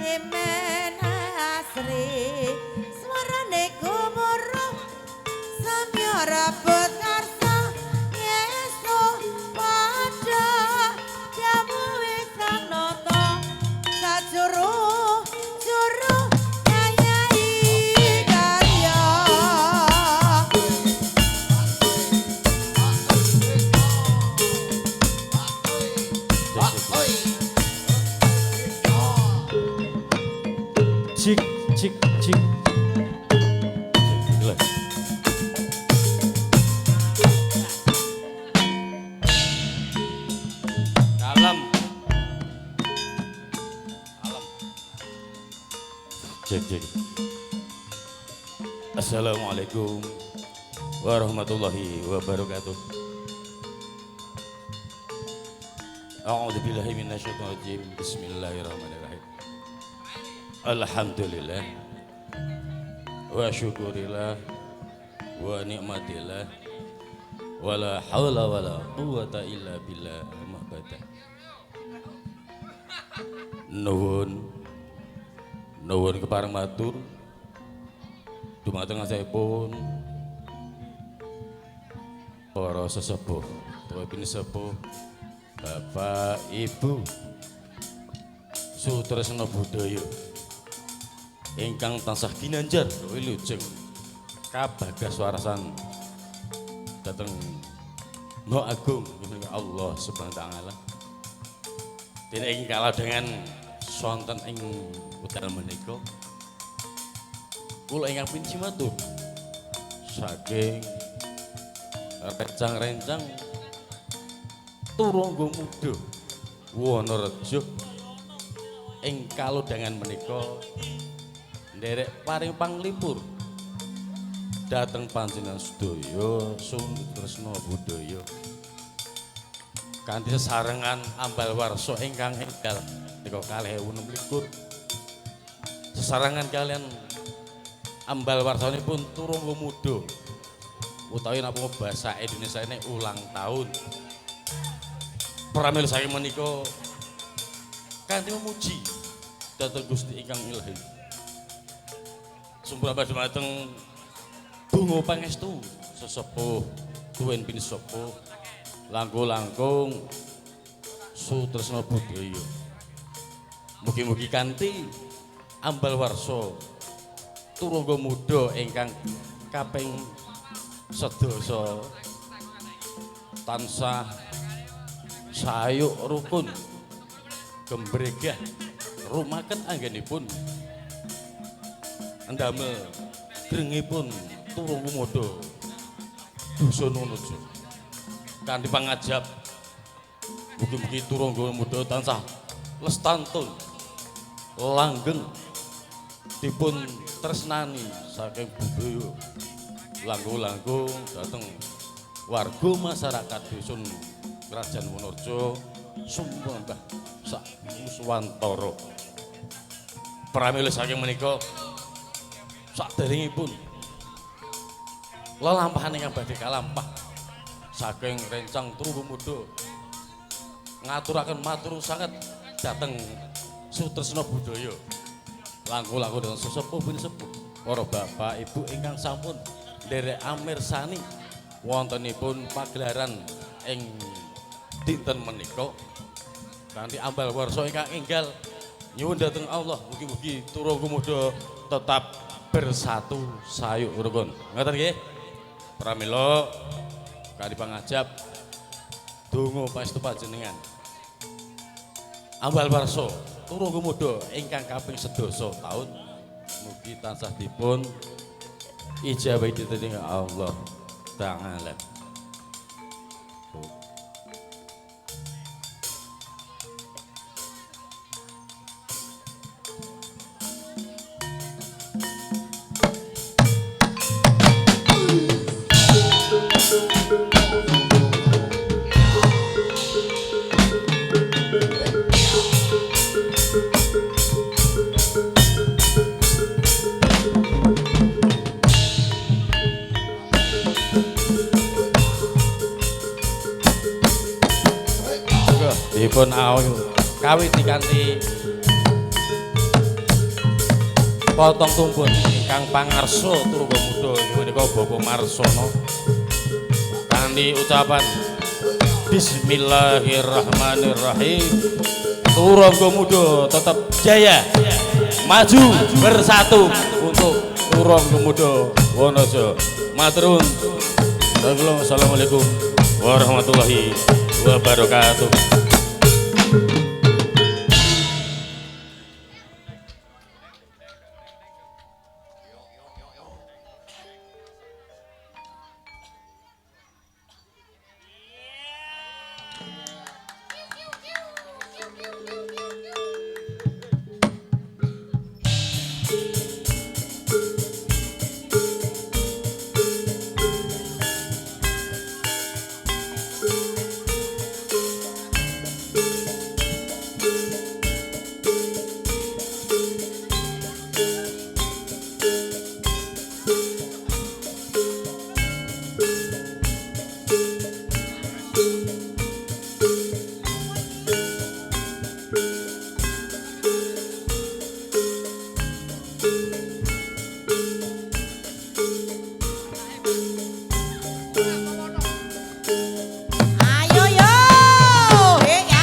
Demen asri Suarane gumuruh Samya rabut karsa Yesu pada Jamu isang noto Sajuru Juru Nyanyai karya Cik, cik, cik. Gila. Dalam. Alam. Cek, cek. Assalamualaikum warahmatullahi wabarakatuh. A'udzu billahi minasyaitonir rajim. Bismillahirrahmanirrahim. Alhamdulillah wa syukurillah wa nikmatillah wa la hawla wa la quwata illa billah mahbata nuwun kepareng matur dumateng asepun para sesepuh utawa pinesepuh Bapak Ibu Sutresna Budaya ingkang tansah ginanjar wilujeng kabagas warasan dhateng Maha Agung Allah Subhanahu wa taala. Dene ing kala dengan sonten ing wekdal menika kula ingkang pinci matur saking rencang-rencang Turangga Muda Wonorejo ing kalodhangan menika nderek paring panglipur dhateng panjenengan sedaya Sutresna Budaya kanthi sesarengan ambal warsa ingkang enggal nika 2026 sesarengan kalian ambal warsanipun Turangga Muda utawi napa basa Indonesia ini ulang tahun pramila saking menika kanthi memuji dhateng Gusti ingkang Ilahi Sumpah dumateng donga pangestu sesepuh tuwin pinesepuh langkung-langkung Sutresna Budaya. Mugi-mugi kanthi ambal warsa Turangga Muda ingkang kaping sedasa tansah sayuk rukun gembregah rumaket anggenipun ndamel drengipun Turangga Muda Dusun Wonorejo kanthi pangajab mugi-mugi Turangga Muda tansah lestantun langgeng dipun tresnani saking budaya langkung-langkung dhateng warga masyarakat Dusun Krajan Wonorejo sumbambah sak muswantara pramila saking menika saderengipun lelampahan ingkang badhe kalampah saking rencang Turangga Muda ngaturaken matur sanget dhateng Sutresna Budaya langkung-langkung dhateng sesepuh pinesepuh para bapak ibu ingkang sampun nderek amirsani wontenipun pagelaran ing dinten menika kanthi ambal warsa ingkang enggal nyuwun dhateng Allah mugi-mugi Turangga Muda tetap bersatu sayuk rukun. Ngoten nggih. Pramila kanthi pangajab donga paestu panjenengan. Ambal warsa Turangga Muda ingkang kaping 11 taun mugi tansah dipun ijabahi dening Allah taala. dipun kawiti kanthi Kotong tumpun ingkang pangarso Turungga Muda inggih menika Bapak Marsono kanthi ucapan Bismillahirrahmanirrahim. Turungga Muda tetap jaya, maju bersatu untuk Turungga Muda Wonoso. Matur nuwun. Assalamualaikum warahmatullahi wabarakatuh. Ayo yo, ya, yo,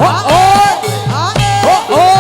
Mawar mengawur.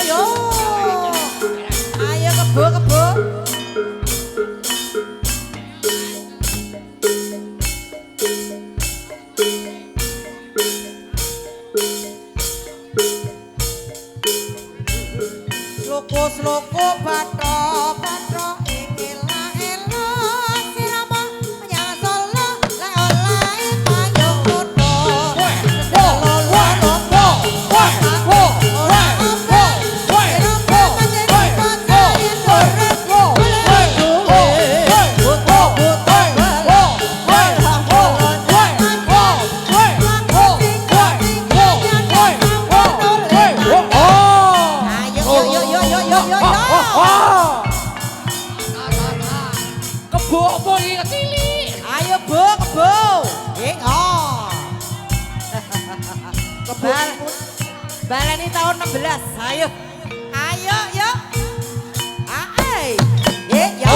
Yuk. Ayo kebo. Sloko batho ikilah elo sirama menyang Solo lek olahe payung kuno Baleni tahun 16. Ayo. Yuk. Ae. Ya. Iya.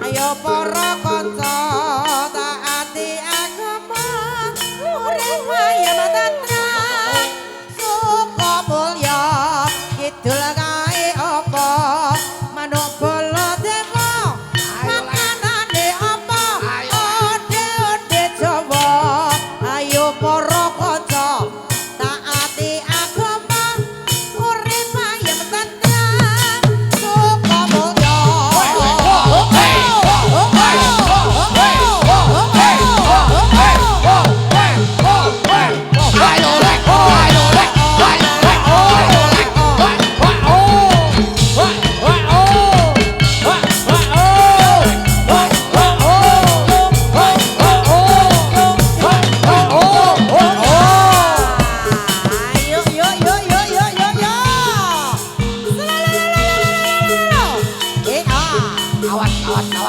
Ayo para kanca taati agama urip ayem tentrem suka mulya kidul kae apa manuk bala dewa makanane apa onde-onde Jawa ayo para kanca taati agama urip ayem tentrem suka mulya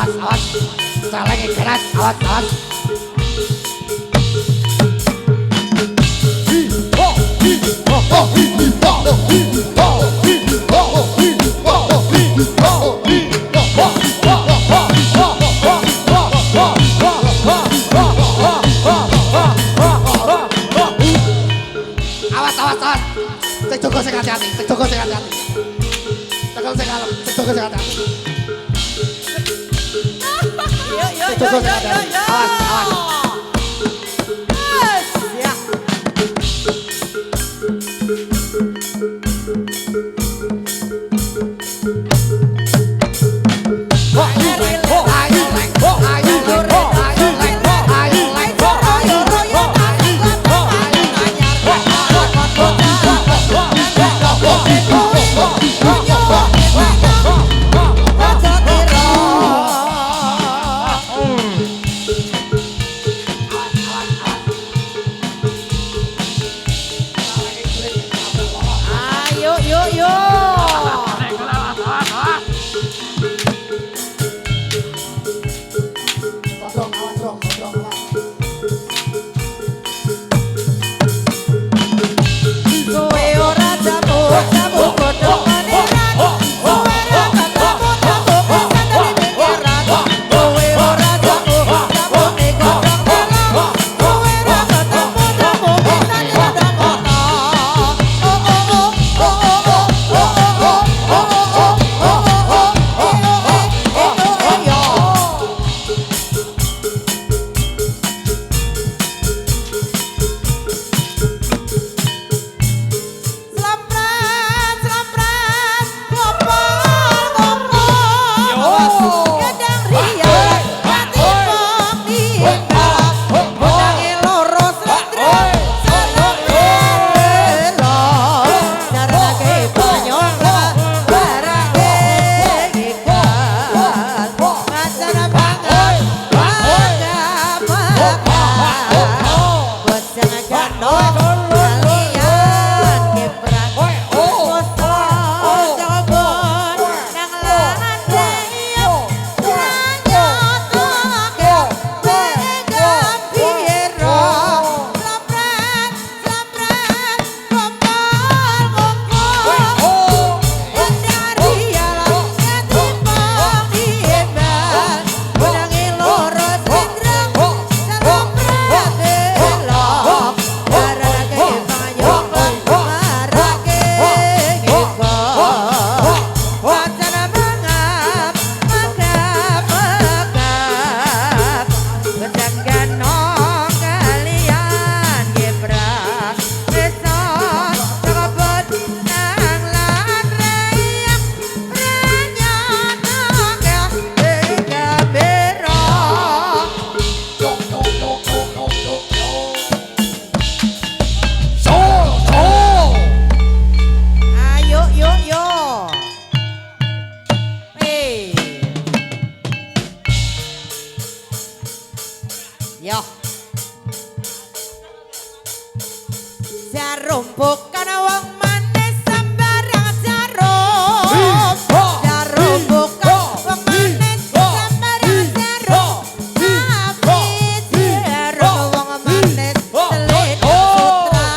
Awas. Salahnya keras, awas. Awas. Cek Joko sing hati-hati. Yo. Awas. Ya. Yo. jarum bukan wong manis sembarang jarum. Jarum bukan wong manis sembarang jarum. Tapi jarum wong manis selendang sutra.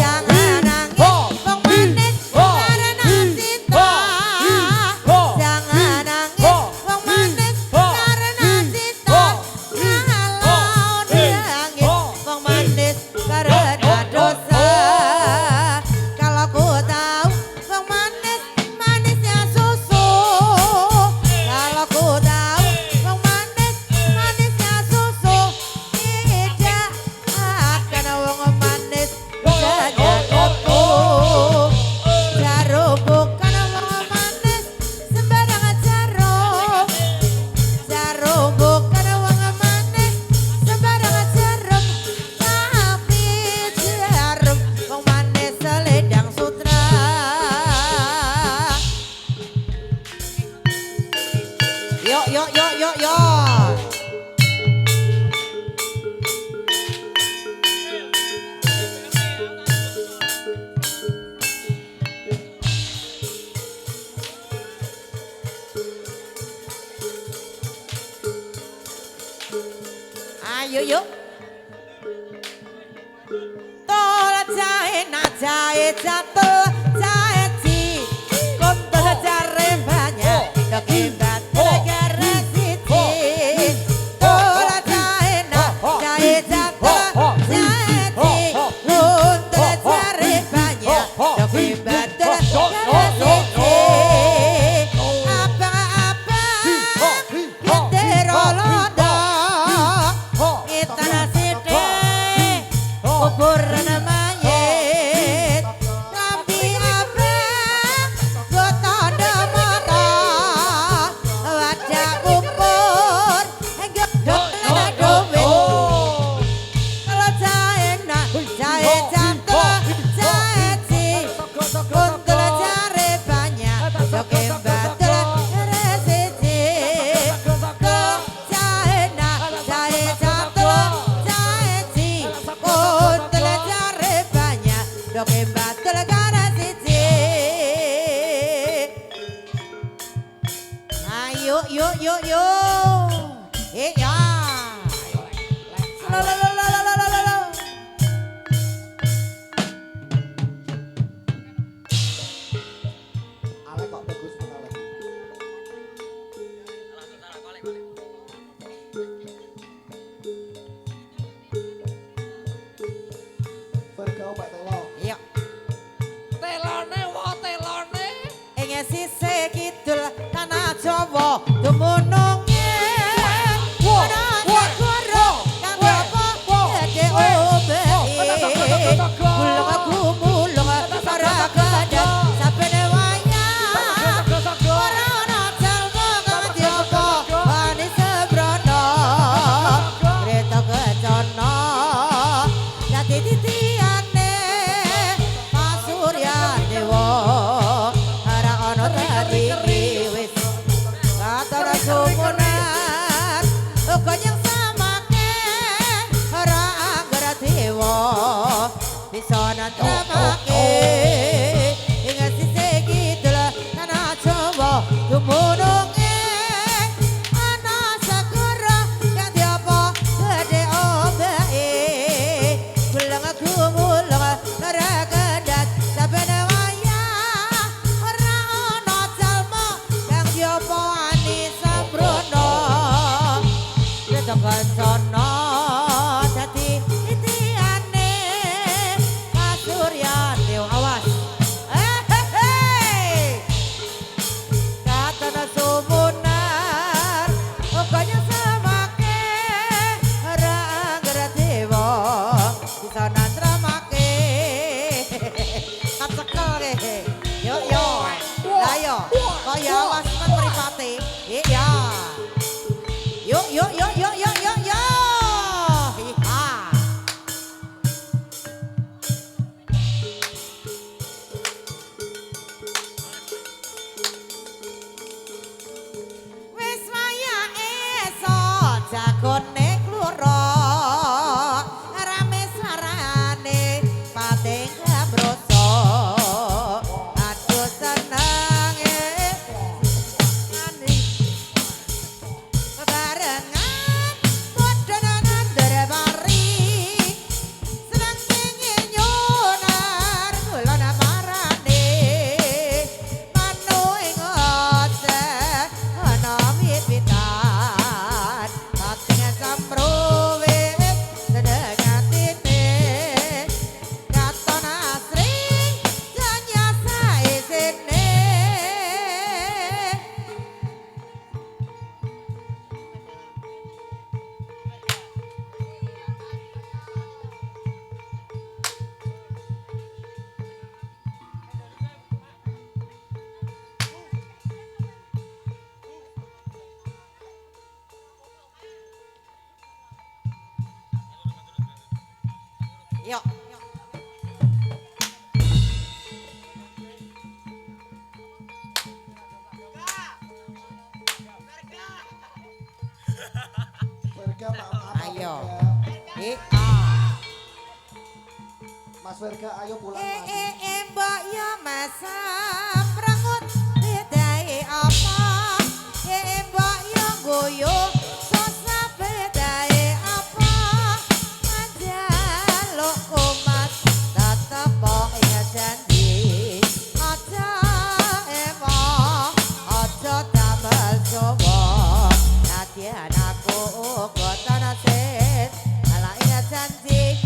Jangan nangis wong manis karena cinta. Jangan nangis wong manis karena cinta. Kalau nangis wong manis karena dosa. Kalau ku tahu wong manis manisnya susu. Kalau ku tahu wong manis manisnya susu. Tidak akan wong manis saja aku. Jarum bukan wong manis sembarang jarum. Jarum bukan wong manis sembarang jarum. Tapi jarum wong manis selendang sutra. Yuk yuk yuk yuk yuk. Ayo yuk. Tol jahe na jahe jatuh jahe ci. Kontol jare banyak kekibat negara siji. Tol jahe na jahe jatuh jahe ci. Kontol jare banyak kekibat negara siji. Apa-apa gendero londo. Itana sithik kuburan mayit. Lampi abang go tanda mata. Wajah kubur gedhek duwit. Kalau jahe nak jahe jatuh jahe ci. Kuntul jare banyak joget batul resiji. Kalau jahe nak jahe jatuh jahe ci. Kuntul jare banyak joget batul resiji. Ayo yuk yuk yuk. Ya. Lalalalalalala. Ale kok bagus sekali. Vergau Pak Telo. Iya. Telone wo telone. Ing sisih kidul tanah Jawa dumunung bisa nantamake ing sisih kidul tanah Jawa dumunung ing ana segara kang diapa gedhe obake gulung gumulung lara kedat saben wayah ora ana jalma kang diapa ani sembrono reda kancana dadi itiane pasuryan dewa awas katana sumunar pokoknya samake rangga dewa bisa nantramake kacekel yo yo ayo kaya awas kan mripate iya yo yo yo yo yo yo yo ha wis waya esok jagone klura rame sarane Yuk. Verga maaf. Ayo. Verga. Mas Verga ayo pulang Mas. Mbak ya masa prangut bedai apa? Mbak ya goyo susah bedai apa? Manjaluk umat tetep kok ya janji. Aja emang aja damel coba. Nadyan aku kok tanasit ala ingat janji.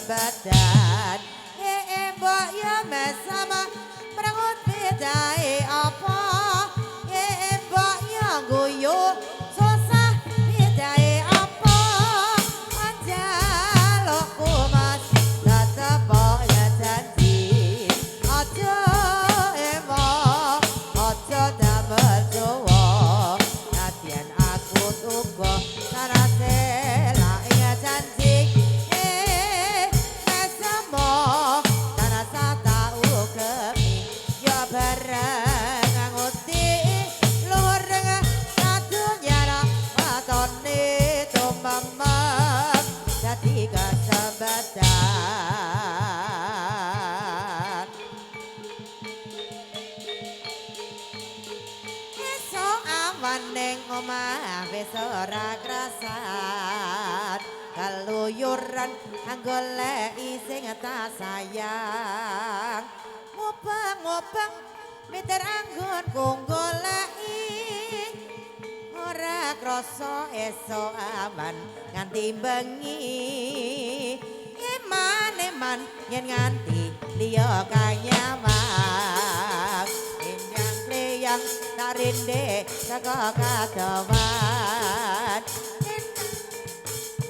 Badan mbok ya mesama merengut bedai apa mbok ya guyu susah bedai apa anjalukku mas tetep kok ya janji aja emang aja damel jowo nadyan aku tunggu sarase la ingat janji bareng nguti luhur kadunya watone tumemep dadi kasabadan esuk awan ning omah wis ora krasan kaluyuran goleki sing tak sayang ngobeng meter anggon goleki ora krasa esuk awan nganti bengi eman yen nganti liya kanyawang indang leyang tarinde saka kadowan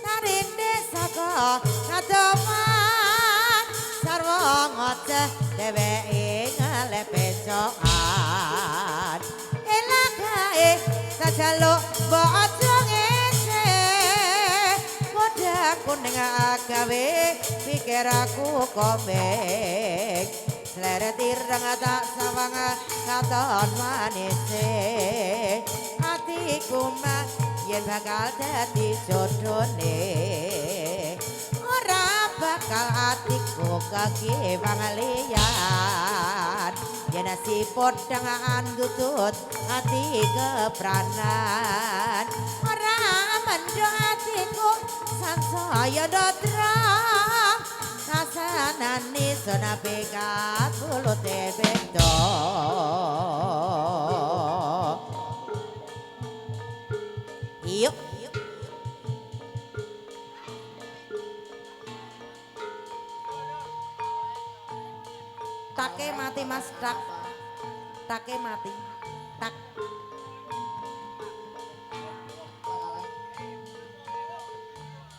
tarinde saka kadowan sarwa ngoceh dheweke ngelepecokan elakae sajaluk mbok aja ngese padha kuning agawe pikir aku komeng sleret ireng tak sawang katon manise atiku mah yen bakal dadi jodhone ora bakal atiku kekewang liyan yen si podhangan tutut ati kepranan ora mendho atiku sansaya dodram kasanane sona bekat kulute beda yuk take mati mas take mati